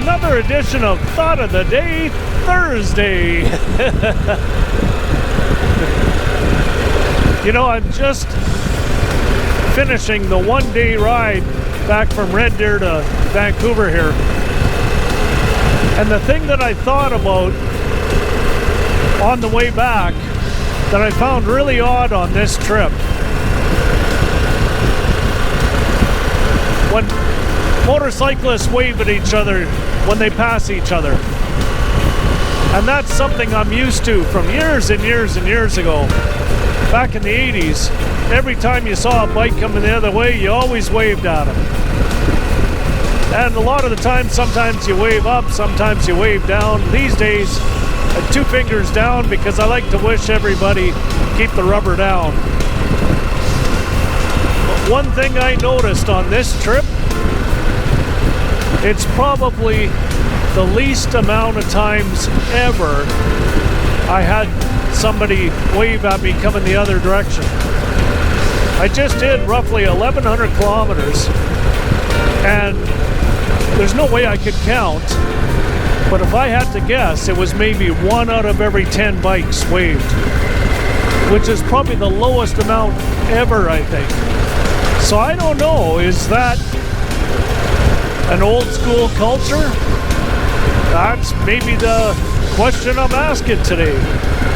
another edition of Thought of the Day Thursday. You know, I'm just finishing the one-day ride back from Red Deer to Vancouver here. And the thing that I thought about on the way back that I found really odd on this trip, when motorcyclists wave at each other when they pass each other. And that's something I'm used to from years and years and years ago. Back in the 80s, every time you saw a bike coming the other way, you always waved at them. And a lot of the time, sometimes you wave up, sometimes you wave down. These days, 2 fingers down, because I like to wish everybody keep the rubber down. But one thing I noticed on this trip, it's probably the least amount of times ever I had somebody wave at me coming the other direction. I just did roughly 1,100 kilometers, and there's no way I could count, but if I had to guess, it was maybe 1 out of every 10 bikes waved, which is probably the lowest amount ever, I think. So I don't know, is that an old school culture? That's maybe the question I'm asking today.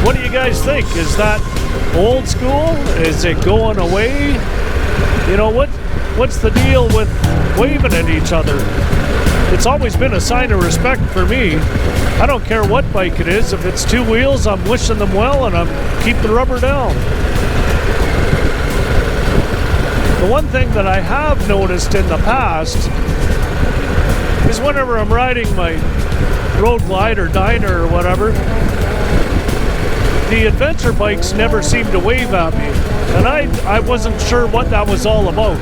What do you guys think? Is that old school? Is it going away? You know, what's the deal with waving at each other? It's always been a sign of respect for me. I don't care what bike it is. If it's 2 wheels, I'm wishing them well and I'm keep the rubber down. The one thing that I have noticed in the past is whenever I'm riding my Road Glide or Dyna or whatever, the adventure bikes never seem to wave at me, and I wasn't sure what that was all about.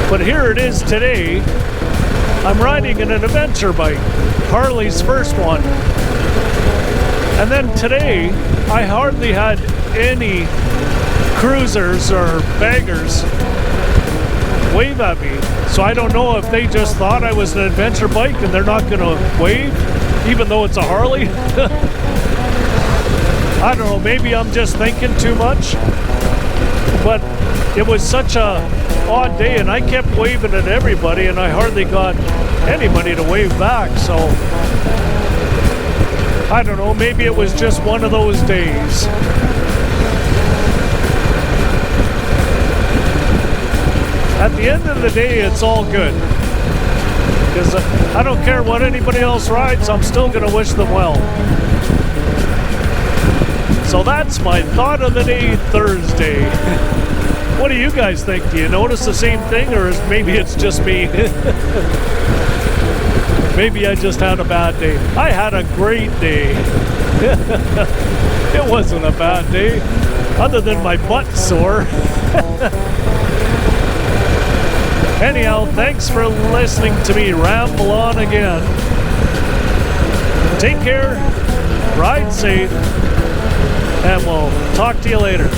But here it is today. I'm riding in an adventure bike, Harley's first one. And then today, I hardly had any cruisers or baggers wave at me. So I don't know if they just thought I was an adventure bike and they're not going to wave, even though it's a Harley. I don't know, maybe I'm just thinking too much. But it was such a odd day, and I kept waving at everybody, and I hardly got anybody to wave back. So I don't know, maybe it was just one of those days. At the end of the day, it's all good, because I don't care what anybody else rides, I'm still going to wish them well. So that's my Thought of the Day Thursday. What do you guys think? Do you notice the same thing, or maybe it's just me? Maybe I just had a bad day. I had a great day. It wasn't a bad day, other than my butt sore. Anyhow, thanks for listening to me ramble on again. Take care, ride safe, and we'll talk to you later.